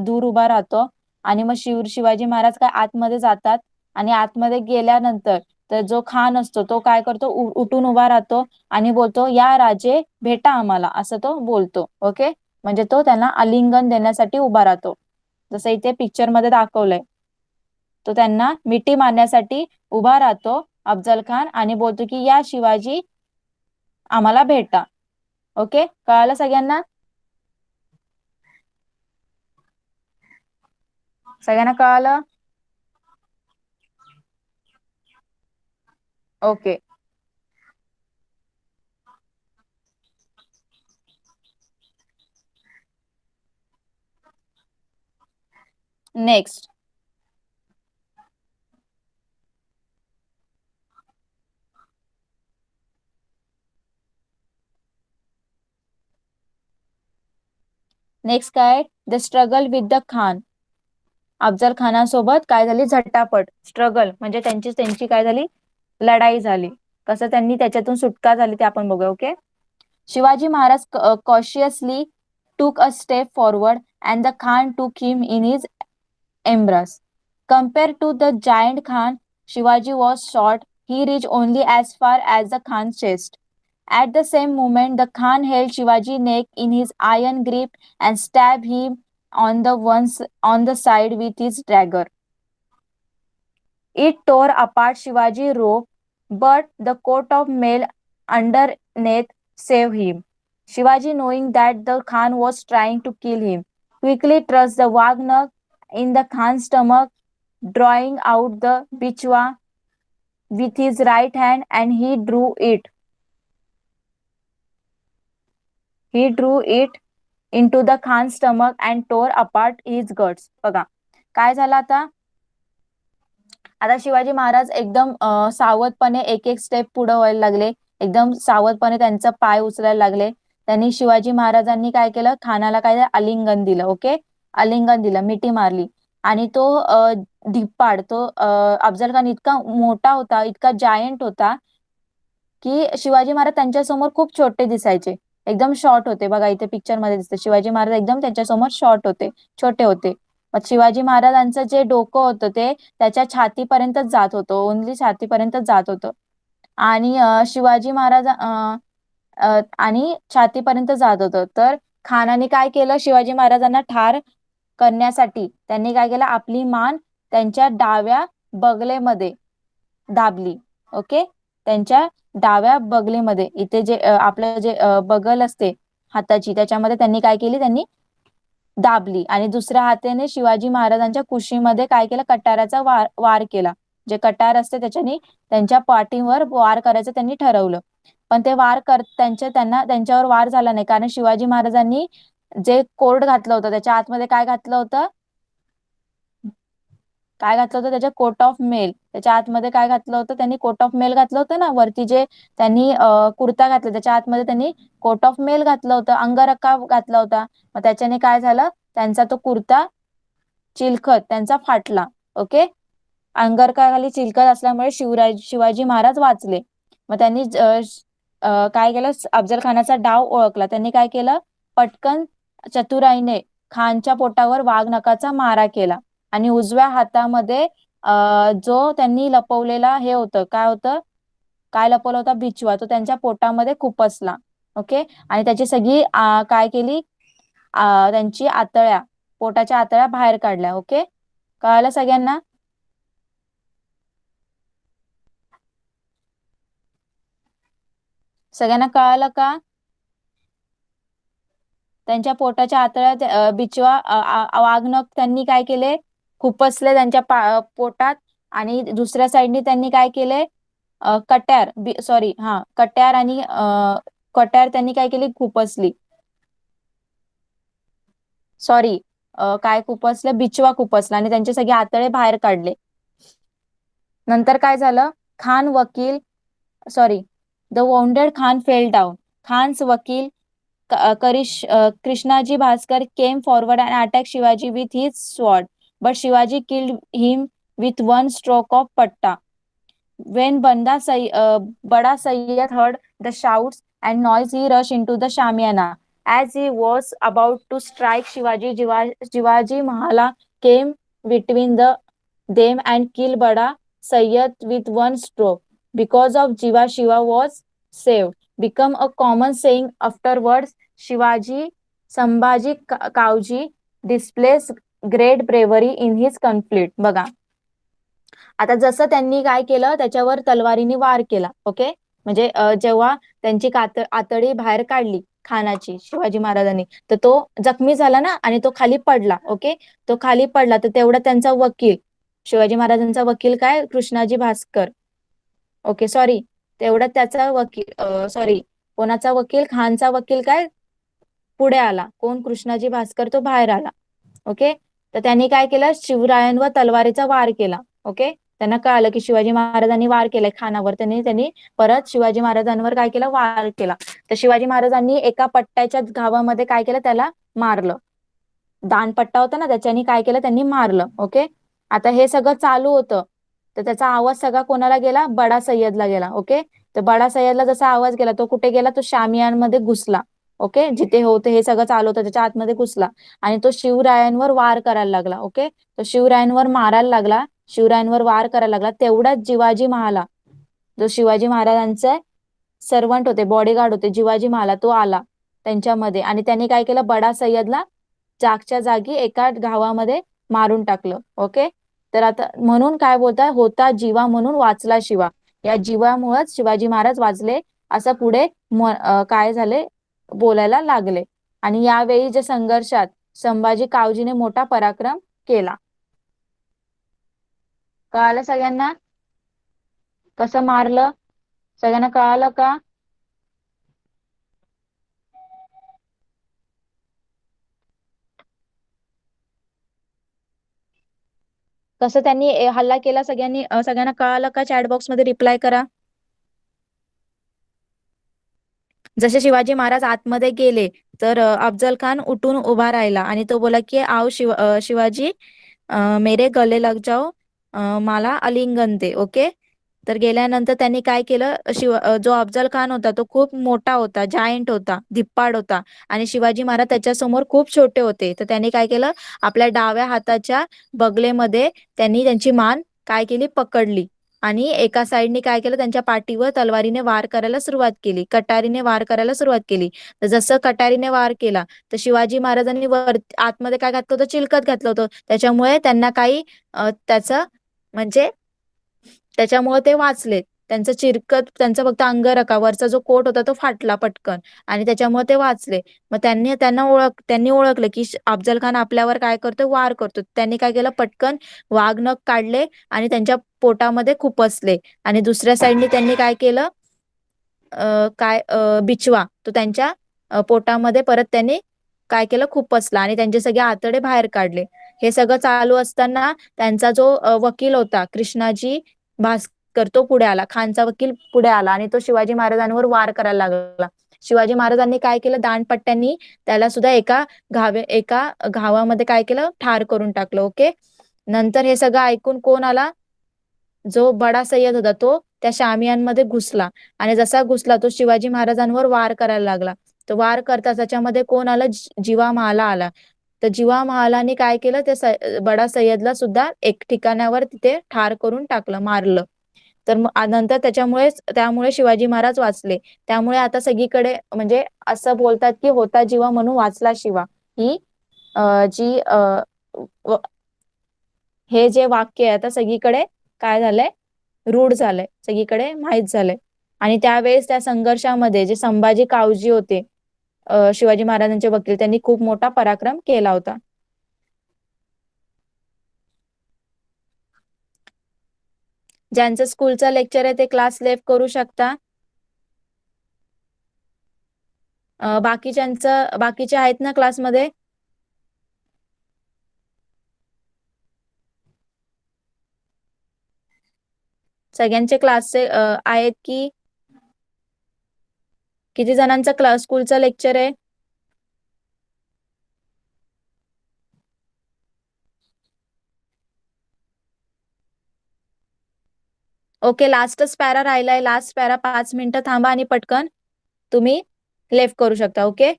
दूर उभा राहतो. आणि मग शिवाजी महाराज काय आतमध्ये जातात. आणि आतमध्ये गेल्यानंतर तर जो खान असतो तो काय करतो, उठून उभा राहतो आणि बोलतो, "या राजे भेटा आम्हाला", असं तो बोलतो. ओके, म्हणजे तो त्यांना आलिंगन देण्यासाठी उभा राहतो, जसं इथे पिक्चर मध्ये दाखवलंय. तो त्यांना मिठी मारण्यासाठी उभा राहतो अफजल खान आणि बोलतो की या शिवाजी आम्हाला भेटा. ओके, कळालं सगळ्यांना? सगळ्यांना कळालं? ओके. नेक्स्ट. नेक्स्ट काय, the struggle with the Khan. Afzal खानासोबत काय झाली, झटापट, स्ट्रगल म्हणजे त्यांची त्यांची काय झाली, लढाई झाली. कसं त्यांनी त्याच्यातून सुटका झाली ते आपण बघूया. Okay. Shivaji Maharaj cautiously took a step forward and the Khan took him in his embrace. Compared to the giant Khan, Shivaji was short. He reached only as far as the Khan's chest. At the same moment, the Khan held Shivaji's neck in his iron grip and stabbed him on the side with his dagger. It tore apart Shivaji's robe, but the coat of mail underneath saved him. Shivaji, knowing that the Khan was trying to kill him, quickly thrust the Wagner in the Khan's stomach, drawing out the bichwa with his right hand, and he drew it. He drew it into the Khan's stomach and tore apart his guts. बघा काय झालं आता. आता शिवाजी महाराज एकदम सावधपणे एक एक स्टेप पुढे व्हायला लागले, एकदम सावधपणे त्यांचा पाय उचलायला लागले. त्यांनी शिवाजी महाराजांनी काय केलं, खानाला काय आलिंगन दिलं. ओके, आलिंगन दिलं, मिठी मारली. आणि तो धिप्पाड, तो अफजल खान इतका मोठा होता, इतका जायंट होता की शिवाजी महाराज त्यांच्यासमोर खूप छोटे दिसायचे, एकदम शॉर्ट होते. बघा इथे पिक्चर मध्ये दिसते, शिवाजी महाराज एकदम त्यांच्यासमोर शॉर्ट होते, छोटे होते. मग शिवाजी महाराजांचं जे डोकं होतं ते त्याच्या छातीपर्यंतच जात होतं, ओनली छातीपर्यंतच जात होतं. आणि शिवाजी महाराज आणि छातीपर्यंत जात होतं. तर खानाने काय केलं, शिवाजी महाराजांना ठार करण्यासाठी त्यांनी काय केलं, आपली मान त्यांच्या डाव्या बगलेमध्ये दाबली. ओके, त्यांच्या डाव्या बगलीमध्ये, इथे जे आपलं जे बगल असते हाताची, त्याच्यामध्ये त्यांनी काय केली, त्यांनी दाबली. आणि दुसऱ्या हाताने शिवाजी महाराजांच्या कुशीमध्ये काय केलं, कटाराचा वार केला. जे कटार असते त्याच्याने त्यांच्या पाठीवर वार करायचं त्यांनी ठरवलं. पण ते त्यांच्यावर वार झाला नाही, कारण शिवाजी महाराजांनी जे कोर्ड घातलं होतं त्याच्या आतमध्ये काय घातलं होतं, काय घातलं होतं, त्याच्या कोट ऑफ मेल, त्याच्या आतमध्ये काय घातलं होतं, त्यांनी कोट ऑफ मेल घातलं होतं ना. वरती जे त्यांनी कुर्ता घातला त्याच्या आतमध्ये त्यांनी कोट ऑफ मेल घातलं होतं, अंगरखा घातला होता. मग त्याच्याने काय झालं, त्यांचा तो कुर्ता चिलखत त्यांचा फाटला. ओके, अंगरखाली चिलखत असल्यामुळे शिवाजी महाराज वाचले. मग त्यांनी काय केलं, अफजल खानाचा डाव ओळखला. त्यांनी काय केलं, पटकन चतुराईने खानच्या पोटावर वाघनखाचा मारा केला. आणि उजव्या हातामध्ये जो त्यांनी लपवलेला हे होतं, काय होतं, काय लपवलं होता, बिचवा, तो त्यांच्या पोटामध्ये खुपसला. ओके, आणि त्याची सगळी काय केली, त्यांची आतड्या, पोटाच्या आतड्या बाहेर काढल्या. ओके, कळालं सगळ्यांना? सगळ्यांना कळालं का? त्यांच्या पोटाच्या आतड्या बिचवा वाघनख त्यांनी काय केले, खुपसले त्यांच्या पोटात. आणि दुसऱ्या साईडने त्यांनी काय केले, कट्यार आणि कट्यार त्यांनी काय केली, खुपसली. सॉरी, काय खुपसलं, बिचवा खुपसला आणि त्यांचे सगळे आतडे बाहेर काढले. नंतर काय झालं, खान वकील, sorry, the wounded Khan fell down. खानच वकील Krishnaji Bhaskar came forward and attacked Shivaji with his sword, but Shivaji killed him with one stroke of patta. When Bada Sayyid heard the shouts and noise, he rushed into the Shamiana. As he was about to strike Shivaji, Shivaji Mahala came between them and killed Bada Sayyid with one stroke. Because of Jiva, Shiva was saved. Become a common saying afterwards. Shivaji Sambhaji Kavji displace great bravery in his conflict. बघा आता जसं त्यांनी काय केलं, त्याच्यावर तलवारीने वार केला. ओके, म्हणजे जेव्हा त्यांची आतडी बाहेर काढली खानाची शिवाजी महाराजांनी, तर तो जखमी झाला ना आणि तो खाली पडला. ओके, तो खाली पडला तर तेवढा त्यांचा वकील, शिवाजी महाराजांचा वकील काय, कृष्णाजी भास्कर. ओके सॉरी, तेवढा त्याचा वकील, सॉरी, कोणाचा वकील, खानचा वकील काय पुढे आला. कोण, कृष्णाजी भास्कर, तो बाहेर आला. ओके, तर त्यांनी काय केलं, शिवरायांवर तलवारीचा वार केला. ओके, त्यांना कळालं की शिवाजी महाराजांनी वार केलाय खानावर, त्यांनी परत शिवाजी महाराजांवर काय केलं, वार केला. तर शिवाजी महाराजांनी एका पट्ट्याच्या घावामध्ये काय केलं, त्याला मारलं. दानपट्टा होता ना, त्याच्यानी काय केलं, त्यांनी मारलं. ओके, आता हे सगळं चालू होतं, तर त्याचा आवाज सगळा कोणाला गेला, बडा सय्यदला गेला. ओके, तर बडा सय्यदला जसा आवाज गेला, तो कुठे गेला, तो शामियानमध्ये घुसला. ओके, जिथे होते हे सगळं चालू होतं त्याच्या आतमध्ये घुसला आणि तो शिवरायांवर वार करायला लागला. ओके, तो शिवरायांवर मारायला लागला, शिवरायांवर वार करायला लागला. तेवढ्याच जिवाजी महाला, जो शिवाजी महाराजांचे सर्वंट होते, बॉडीगार्ड होते, जिवाजी महाला, तो आला त्यांच्यामध्ये आणि त्यांनी काय केलं, बडा सय्यदला जागच्या जागी एका गावामध्ये मारून टाकलं. ओके, तर आता म्हणून काय बोलतात, होता जीवा म्हणून वाचला शिवा. या जीवामुळेच शिवाजी महाराज वाचले असं पुढे काय झाले, बोलायला लागले. आणि यावेळी जे संघर्षात संभाजी कावजीने मोठा पराक्रम केला. कळालं सगळ्यांना, कसं मारलं, सगळ्यांना कळालं का? कसं त्यांनी हल्ला केला, सगळ्यांना कळालं का? चॅट बॉक्स मध्ये रिप्लाय करा. जसे शिवाजी महाराज आतमध्ये गेले तर अफजल खान उठून उभा राहिला आणि तो बोला की आओ शिवाजी, मेरे गले लग जाओ, मला आलिंगन दे. ओके, तर गेल्यानंतर त्यांनी काय केलं, जो अफजल खान होता तो खूप मोठा होता, जायंट होता, धिप्पाड होता आणि शिवाजी महाराज त्याच्यासमोर खूप छोटे होते. तर त्यांनी काय केलं, आपल्या डाव्या हाताच्या बगलेमध्ये त्यांनी त्यांची मान काय केली, पकडली आणि एका साईडने काय केलं, त्यांच्या पाठीवर तलवारीने वार करायला सुरुवात केली, कटारीने वार करायला सुरुवात केली. तर जसं कटारीने वार केला तर शिवाजी महाराजांनी वर आतमध्ये काय घातलं होतं, चिलखत घातलं होतं, त्याच्यामुळे त्यांना काही त्याचं म्हणजे त्याच्यामुळे ते वाचले. त्यांचं चिरकत, त्यांचा फक्त अंगरखावरचा जो कोट होता तो फाटला पटकन आणि त्याच्यामुळे ते वाचले. मग त्यांनी ओळखलं की अफजल खान आपल्यावर काय करतो, वार करतो. त्यांनी काय केलं, पटकन वाघनख काढले आणि त्यांच्या पोटामध्ये खुपसले आणि दुसऱ्या साईडने त्यांनी काय केलं, बिचवा तो त्यांच्या पोटामध्ये परत त्यांनी काय केलं, खुपसला आणि त्यांचे सगळे आतडे बाहेर काढले. हे सगळं चालू असताना त्यांचा जो वकील होता कृष्णाजी भास्कर, तो पुढे आला, खानचा वकील पुढे आला आणि तो शिवाजी महाराजांवर वार करायला लागला. शिवाजी महाराजांनी काय केलं, दांडपट्ट्यांनी त्याला सुद्धा एका घावामध्ये काय केलं, ठार करून टाकलं. ओके, नंतर हे सगळं ऐकून कोण आला, जो बडा सय्यद होता तो त्या शामियानमध्ये घुसला आणि जसा घुसला तो शिवाजी महाराजांवर वार करायला लागला. तो वार करता त्याच्यामध्ये कोण आलं, जिवा महाला आला. तर जिवा महालाने काय केलं, ते बडा सय्यदला सुद्धा एक ठिकाणावर तिथे ठार करून टाकलं, मारलं. तर नंतर त्यामुळे शिवाजी महाराज वाचले. त्यामुळे आता सगळीकडे म्हणजे असं बोलतात की होता जीवा म्हणून वाचला शिवा. ही जी हे जे वाक्य आहे आता सगळीकडे काय झालंय, रूढ झालंय, सगळीकडे माहीत झालंय. आणि त्यावेळेस त्या संघर्षामध्ये जे संभाजी कावजी होते, शिवाजी महाराजांचे वकील, त्यांनी खूप मोठा पराक्रम केला होता. ज्यांचं स्कूलचं लेक्चर आहे ते क्लास लेफ्ट करू शकता. बाकीचे आहेत ना क्लासमध्ये? सगळ्यांचे क्लासचे आहेत की किती जणांचा क्लास स्कूलचा लेक्चर आहे? ओके, लास्टच पॅरा राहिलाय. लास्ट पॅरा 5 मिनिटं थांबा आणि पटकन तुम्ही लेफ्ट करू शकता. ओके,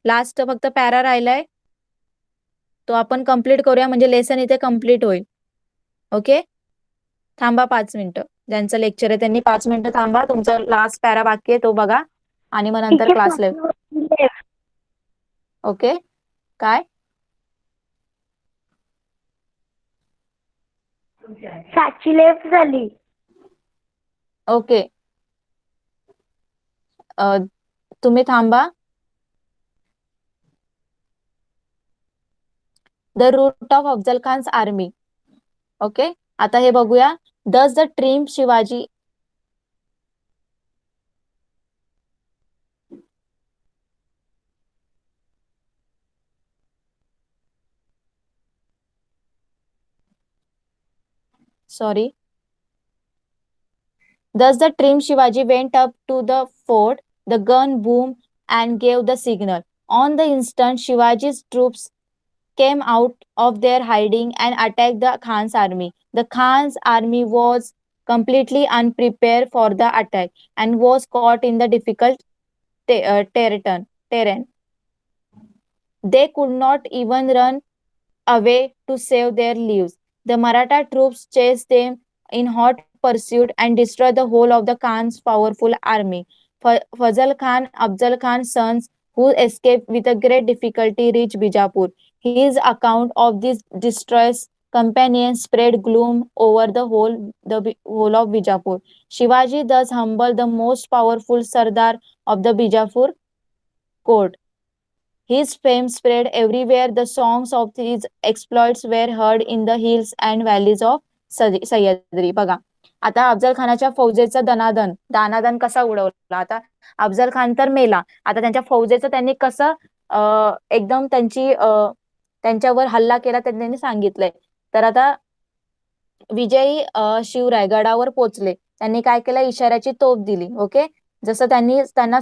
लास्ट फक्त पॅरा राहिलाय, तो आपण कंप्लीट करूया म्हणजे लेसन इथे कंप्लीट होईल. ओके, थांबा 5 मिनिटं. ज्यांचं लेक्चर आहे त्यांनी 5 मिनिटं थांबा. तुमचा लास्ट पॅरा बाकी आहे तो बघा आणि मग नंतर क्लास लेफ्ट. ओके, काय साची लेफ्ट झाली. ओके, तुम्ही थांबा. The route of Afzal Khan's army. Okay, आता हे बघूया. Does the dream Shivaji sorry. Thus the trim Shivaji went up to the fort. The gun boomed and gave the signal. On the instant, Shivaji's troops came out of their hiding and attacked the Khan's army. The Khan's army was completely unprepared for the attack and was caught in the difficult terrain. They could not even run away to save their lives. The Maratha troops chased them in hot pursuit and destroyed the whole of the Khan's powerful army. Fazal Khan, Afzal Khan's sons, who escaped with a great difficulty, reached Bijapur. His account of this distress companion spread gloom over the whole of Bijapur. Shivaji thus humbled the most powerful Sardar of the Bijapur court. His fame spread everywhere. The songs of his exploits were heard in the hills and valleys of Sahyadri. बघा, आता अफजल खानाच्या फौजेचा दानादन कसा उडवला. आता अफजल खान तर मेला, आता त्यांच्या फौजेचं त्यांनी कसं एकदम त्यांच्यावर हल्ला केला त्यांनी सांगितलंय. तर आता विजयी शिवराय गडावर पोचले. त्यांनी काय केलं, इशाऱ्याची तोफ दिली. ओके, जसं त्यांना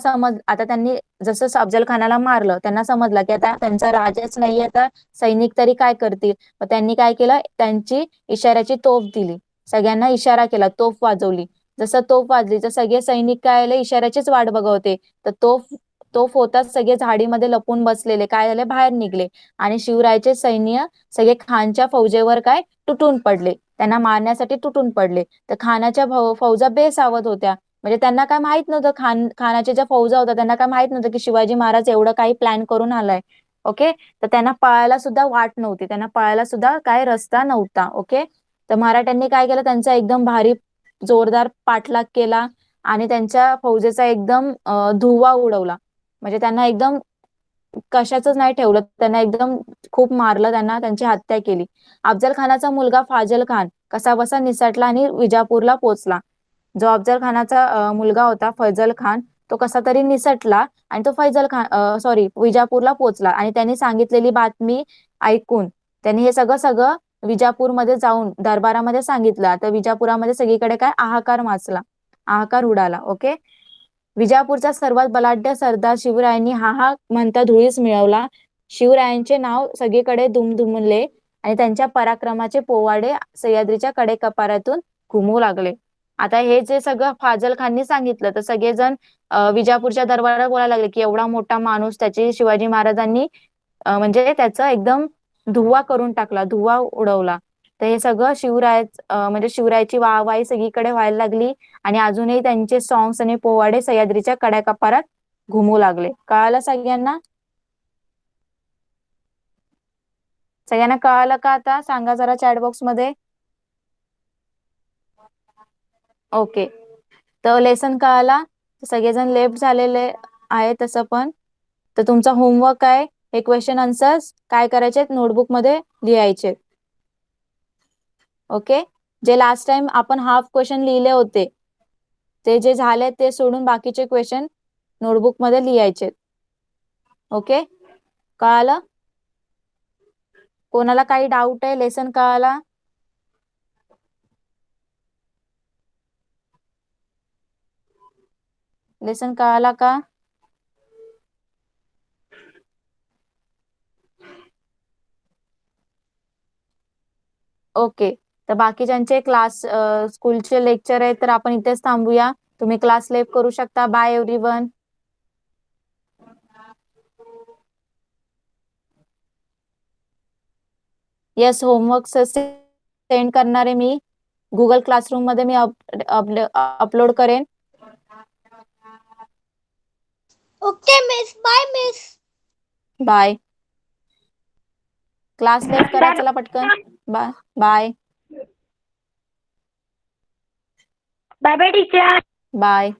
आता त्यांनी जसं अफजल खानाला मारलं, त्यांना समजलं की आता त्यांचा राजाच नाही, आता सैनिक तरी काय करतील. मग त्यांनी काय केलं, त्यांची इशाऱ्याची तोफ दिली. सगळ्यांना इशारा केला, तोफ वाजवली. जसं तोफ वाजली तर सगळे सैनिक काय आले, इशाऱ्याचीच वाट बघत होते. तर तोफ तोफ होताच सगळे झाडीमध्ये लपून बसलेले काय झाले, बाहेर निघले आणि शिवरायाचे सैन्य सगळे खानच्या फौजेवर काय तुटून पडले, त्यांना मारण्यासाठी तुटून पडले. तर खानाच्या फौजा बेसावध होत्या. म्हणजे त्यांना काय माहित नव्हतं, खानाच्या ज्या फौजा होत्या त्यांना काय माहित नव्हतं की शिवाजी महाराज एवढं काही प्लॅन करून आलाय. ओके, तर त्यांना पळायला सुद्धा वाट नव्हती, त्यांना पळायला सुद्धा काय रस्ता नव्हता. ओके, तर मराठ्यांनी काय केलं, त्यांचा एकदम भारी जोरदार पाठलाग केला आणि त्यांच्या फौजेचा एकदम धुव्वा उडवला. म्हणजे त्यांना एकदम कशाच नाही ठेवलं, त्यांना एकदम खूप मारलं, त्यांना त्यांची हत्या केली. अफजल खानाचा मुलगा फाजल खान कसा बसा निसटला आणि विजापूरला पोहोचला. जो अफजल खानाचा मुलगा होता फैजल खान, तो कसा तरी निसटला आणि तो विजापूरला पोहोचला आणि त्यांनी सांगितलेली बातमी ऐकून त्यांनी हे सगळं सगळं विजापूरमध्ये जाऊन दरबारामध्ये सांगितलं. आता विजापुरामध्ये सगळीकडे काय हाहाकार माचला, हाहाकार उडाला. ओके, विजापूरचा सर्वात बलाढ्य सरदार शिवरायांनी हा म्हणता धुळीस मिळवला. शिवरायांचे नाव सगळीकडे दुमदुमले आणि त्यांच्या पराक्रमाचे पोवाडे सह्याद्रीच्या कडेकपारातून घुमू लागले. आता हे जे सगळं फाजल खाननी सांगितलं तर सगळेजण विजापूरच्या दरबारात बोलायला लागले की एवढा मोठा माणूस, त्याची शिवाजी महाराजांनी म्हणजे त्याचा एकदम धुव्वा करून टाकला, धुव्वा उडवला. तर हे सगळं म्हणजे शिवरायाची वाहवाही सगळीकडे व्हायला लागली आणि अजूनही त्यांचे सॉंग्स आणि पोवाडे सह्याद्रीच्या कड्याकपारात घुमू लागले. कळालं सगळ्यांना? सगळ्यांना कळालं का? आता सांगा जरा चॅट बॉक्स मध्ये. ओके, तर लेसन कळाला, सगळेजण लेफ्ट झालेले आहे तसं पण. तर तुमचा होमवर्क आहे, हे क्वेश्चन आन्सर्स काय करायचे, नोटबुक मध्ये लिहायचे. ओके, जे लास्ट टाइम आपण हाफ क्वेश्चन लिहिले होते ते जे झाले ते सोडून बाकीचे क्वेश्चन नोटबुक मध्ये लिहायचे. ओके, कळालं? कोणाला काही डाऊट आहे, लेसन कळाला? लेसन कळाला का? ओके. तर बाकीच्यांचे क्लास स्कूलचे लेक्चर आहे तर आपण इथेच थांबूया. तुम्ही क्लास लेफ्ट करू शकता. Bye everyone. Yes, homework send करणार आहे मी. गुगल क्लासरूम मध्ये मी अपलोड करेन. Okay miss. Bye miss. Bye. Class left करा चला पटकन. Bye bye. Bye bye teacher. Bye.